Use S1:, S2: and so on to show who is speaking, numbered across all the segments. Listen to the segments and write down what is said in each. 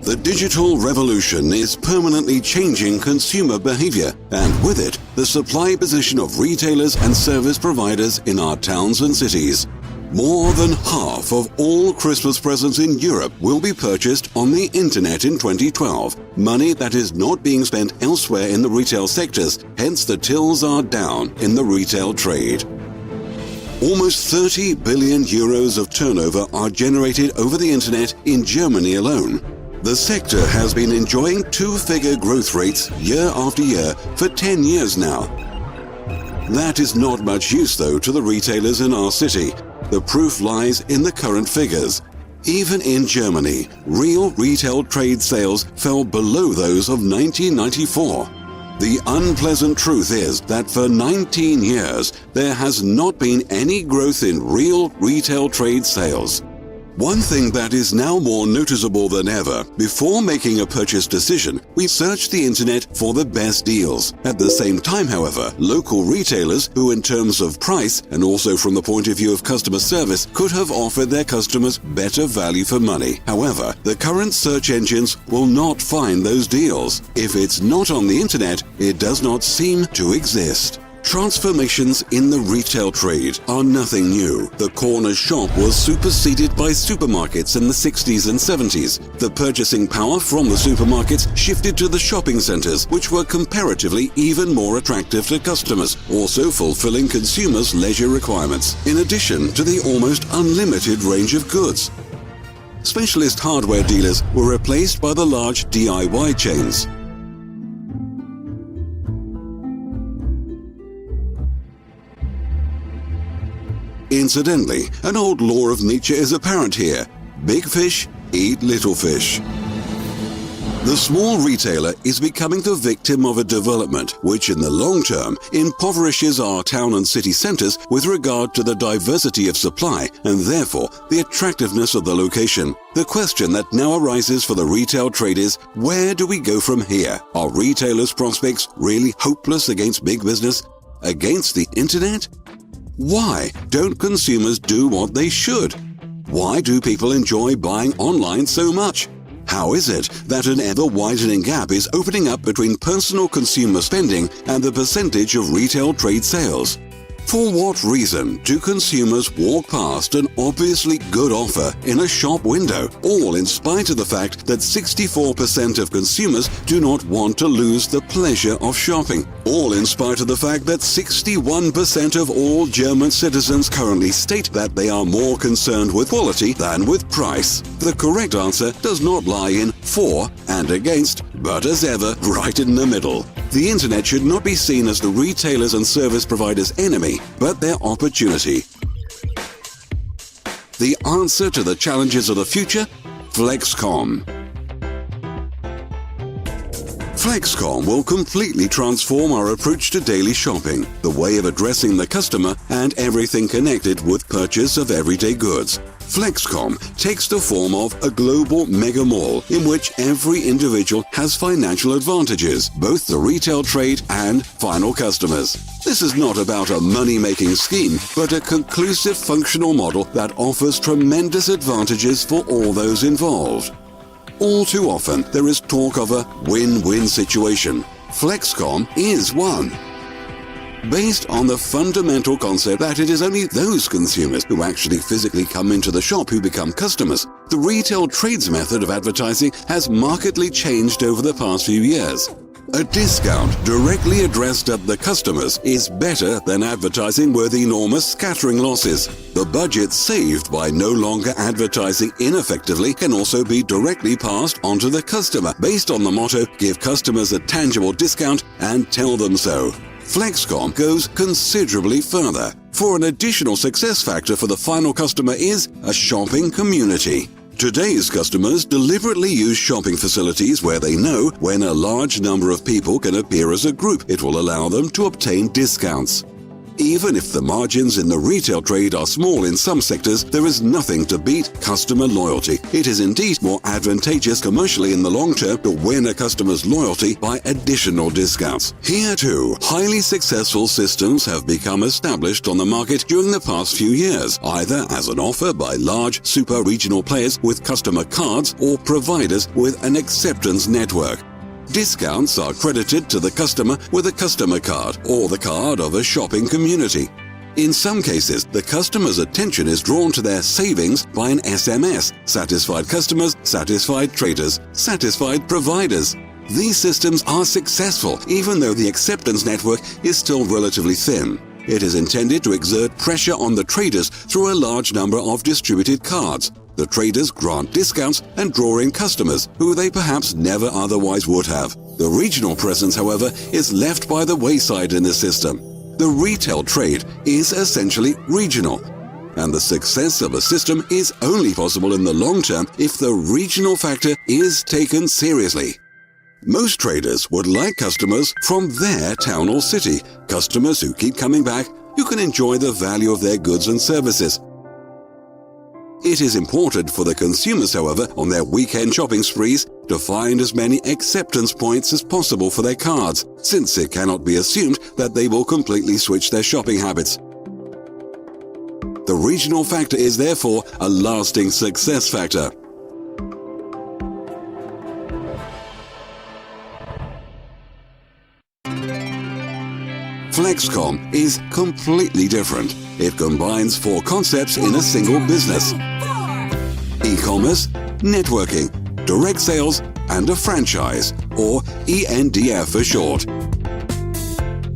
S1: The digital revolution is permanently changing consumer behavior, and with it, the supply position of retailers and service providers in our towns and cities. More than half of all Christmas presents in Europe will be purchased on the internet in 2012. Money that is not being spent elsewhere in the retail sectors, hence the tills are down in the retail trade. Almost 30 billion euros of turnover are generated over the internet in Germany alone. The sector has been enjoying two-figure growth rates year after year for 10 years now. That is not much use, though, to the retailers in our city. The proof lies in the current figures. Even in Germany, real retail trade sales fell below those of 1994. The unpleasant truth is that for 19 years, there has not been any growth in real retail trade sales. One thing that is now more noticeable than ever, before making a purchase decision, we search the internet for the best deals. At the same time, however, local retailers, who in terms of price and also from the point of view of customer service, could have offered their customers better value for money. However, the current search engines will not find those deals. If it's not on the internet, it does not seem to exist. Transformations in the retail trade are nothing new. The corner shop was superseded by supermarkets in the 60s and 70s. The purchasing power from the supermarkets shifted to the shopping centers, which were comparatively even more attractive to customers, also fulfilling consumers' leisure requirements, in addition to the almost unlimited range of goods. Specialist hardware dealers were replaced by the large DIY chains. Incidentally, an old law of nature is apparent here. Big fish eat little fish. The small retailer is becoming the victim of a development which in the long term impoverishes our town and city centers with regard to the diversity of supply and therefore the attractiveness of the location. The question that now arises for the retail trade is, where do we go from here? Are retailers' prospects really hopeless against big business? Against the internet? Why don't consumers do what they should? Why do people enjoy buying online so much? How is it that an ever-widening gap is opening up between personal consumer spending and the percentage of retail trade sales? For what reason do consumers walk past an obviously good offer in a shop window, all in spite of the fact that 64% of consumers do not want to lose the pleasure of shopping, all in spite of the fact that 61% of all German citizens currently state that they are more concerned with quality than with price? The correct answer does not lie in for and against, but as ever, right in the middle. The internet should not be seen as the retailers and service providers' enemy, but their opportunity. The answer to the challenges of the future? Flexkom. Flexkom will completely transform our approach to daily shopping, the way of addressing the customer, and everything connected with purchase of everyday goods. Flexkom takes the form of a global mega mall in which every individual has financial advantages, both the retail trade and final customers. This is not about a money-making scheme, but a conclusive functional model that offers tremendous advantages for all those involved. All too often, there is talk of a win-win situation. Flexkom is one. Based on the fundamental concept that it is only those consumers who actually physically come into the shop who become customers, the retail trade's method of advertising has markedly changed over the past few years. A discount directly addressed at the customers is better than advertising with enormous scattering losses. The budget saved by no longer advertising ineffectively can also be directly passed on to the customer based on the motto, give customers a tangible discount and tell them so. Flexkom goes considerably further, for an additional success factor for the final customer is a shopping community. Today's customers deliberately use shopping facilities where they know when a large number of people can appear as a group, it will allow them to obtain discounts. Even if the margins in the retail trade are small in some sectors, there is nothing to beat customer loyalty. It is indeed more advantageous commercially in the long term to win a customer's loyalty by additional discounts. Here too, highly successful systems have become established on the market during the past few years, either as an offer by large super regional players with customer cards or providers with an acceptance network. Discounts are credited to the customer with a customer card or the card of a shopping community. In some cases, the customer's attention is drawn to their savings by an SMS. Satisfied customers, satisfied traders, satisfied providers. These systems are successful even though the acceptance network is still relatively thin. It is intended to exert pressure on the traders through a large number of distributed cards. The traders grant discounts and draw in customers who they perhaps never otherwise would have. The regional presence, however, is left by the wayside in the system. The retail trade is essentially regional, and the success of a system is only possible in the long term if the regional factor is taken seriously. Most traders would like customers from their town or city, customers who keep coming back, who can enjoy the value of their goods and services. It is important for the consumers, however, on their weekend shopping sprees to find as many acceptance points as possible for their cards, since it cannot be assumed that they will completely switch their shopping habits. The regional factor is therefore a lasting success factor. Flexkom is completely different. It combines 4 concepts in a single business: e-commerce, networking, direct sales, and a franchise, or ENDF for short.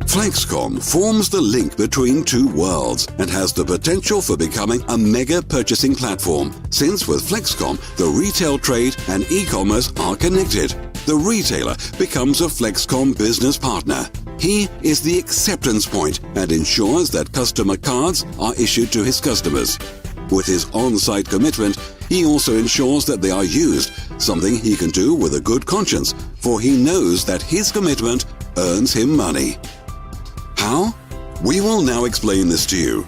S1: Flexkom forms the link between 2 worlds and has the potential for becoming a mega purchasing platform, since with Flexkom, the retail trade and e-commerce are connected. The retailer becomes a Flexkom business partner. He is the acceptance point and ensures that customer cards are issued to his customers. With his on-site commitment, he also ensures that they are used, something he can do with a good conscience, for he knows that his commitment earns him money. How? We will now explain this to you.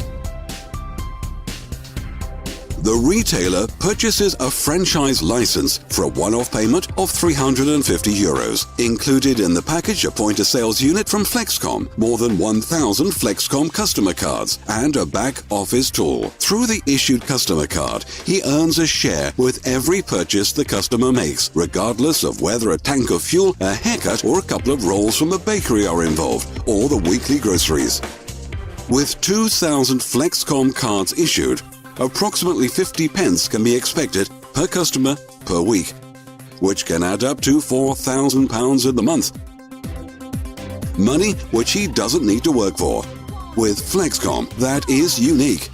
S1: The retailer purchases a franchise license for a one-off payment of €350. Included in the package a point-of-sales unit from Flexkom, more than 1,000 Flexkom customer cards, and a back-office tool. Through the issued customer card, he earns a share with every purchase the customer makes, regardless of whether a tank of fuel, a haircut, or a couple of rolls from the bakery are involved, or the weekly groceries. With 2,000 Flexkom cards issued, approximately 50 pence can be expected per customer per week, which can add up to £4,000 in the month. Money which he doesn't need to work for. With Flexkom, that is unique.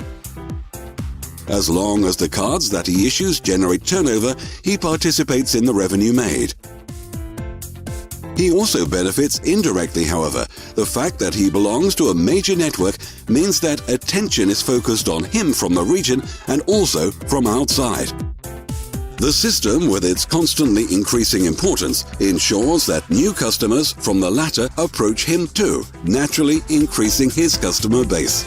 S1: As long as the cards that he issues generate turnover, he participates in the revenue made. He also benefits indirectly, however. The fact that he belongs to a major network means that attention is focused on him from the region and also from outside. The system, with its constantly increasing importance, ensures that new customers from the latter approach him too, naturally increasing his customer base.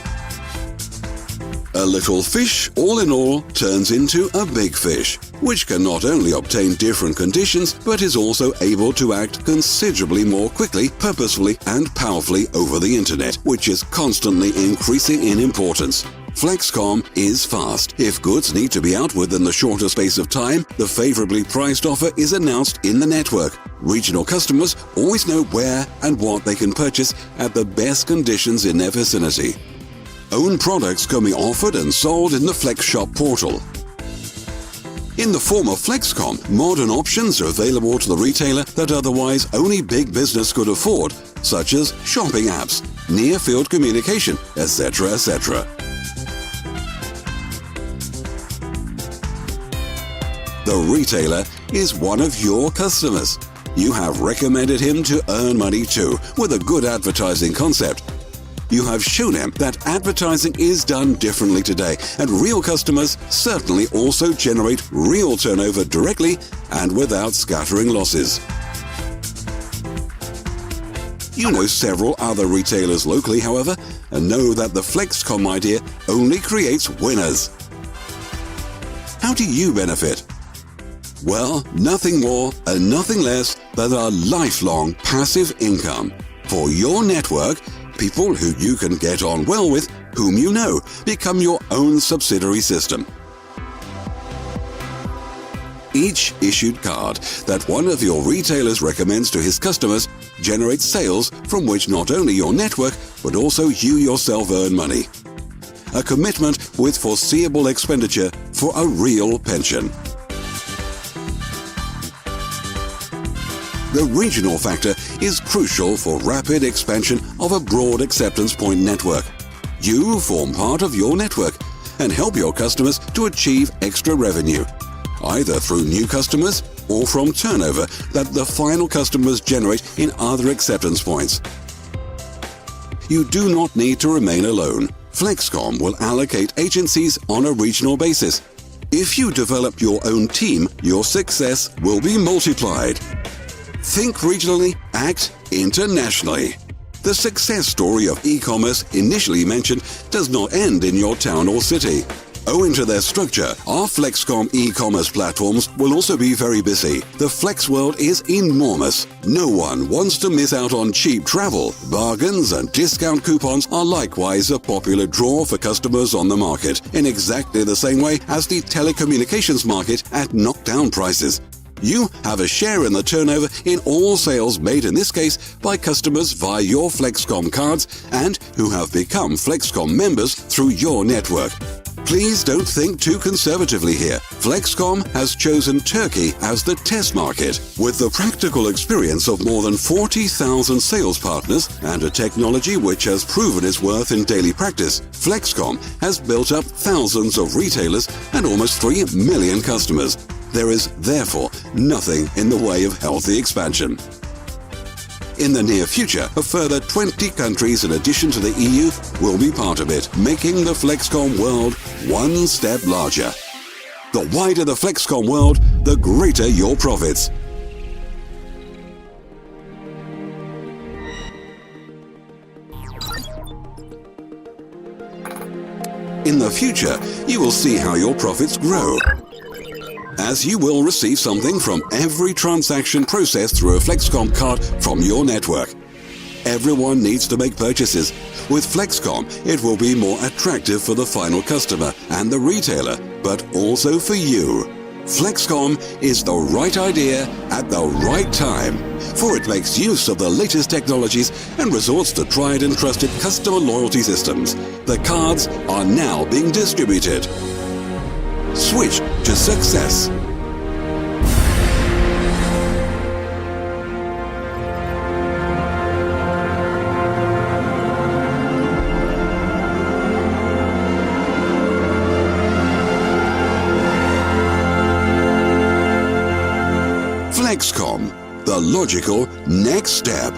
S1: A little fish, all in all, turns into a big fish, which can not only obtain different conditions, but is also able to act considerably more quickly, purposefully, and powerfully over the internet, which is constantly increasing in importance. Flexkom is fast. If goods need to be out within the shorter space of time, the favorably priced offer is announced in the network. Regional customers always know where and what they can purchase at the best conditions in their vicinity. Own products can be offered and sold in the FlexShop portal. In the form of Flexkom, modern options are available to the retailer that otherwise only big business could afford, such as shopping apps, near-field communication, etc., etc. The retailer is one of your customers. You have recommended him to earn money too, with a good advertising concept. You have shown him that advertising is done differently today, and real customers certainly also generate real turnover directly and without scattering losses. You know several other retailers locally, however. and know that the Flexkom idea only creates winners. How do you benefit? Well, nothing more and nothing less than a lifelong passive income. For your network, people who you can get on well with, whom you know, become your own subsidiary system. Each issued card that one of your retailers recommends to his customers generates sales from which not only your network, but also you yourself earn money. A commitment with foreseeable expenditure for a real pension. The regional factor is crucial for rapid expansion of a broad acceptance point network. You form part of your network and help your customers to achieve extra revenue, either through new customers or from turnover that the final customers generate in other acceptance points. You do not need to remain alone. Flexkom will allocate agencies on a regional basis. If you develop your own team, your success will be multiplied. Think regionally, act internationally. The success story of e-commerce initially mentioned does not end in your town or city. Owing to their structure, our Flexkom e-commerce platforms will also be very busy. The Flex world is enormous. No one wants to miss out on cheap travel. Bargains and discount coupons are likewise a popular draw for customers on the market, in exactly the same way as the telecommunications market at knockdown prices. You have a share in the turnover in all sales made in this case by customers via your Flexkom cards and who have become Flexkom members through your network. Please don't think too conservatively here. Flexkom has chosen Turkey as the test market. With the practical experience of more than 40,000 sales partners and a technology which has proven its worth in daily practice, Flexkom has built up thousands of retailers and almost 3 million customers. There is, therefore, nothing in the way of healthy expansion. In the near future, a further 20 countries in addition to the EU will be part of it, making the Flexkom world one step larger. The wider the Flexkom world, the greater your profits. In the future, you will see how your profits grow, as you will receive something from every transaction processed through a Flexkom card from your network. Everyone needs to make purchases. With Flexkom, it will be more attractive for the final customer and the retailer, but also for you. Flexkom is the right idea at the right time, for it makes use of the latest technologies and resorts to tried and trusted customer loyalty systems. The cards are now being distributed. Switch to success. Flexkom, the logical next step.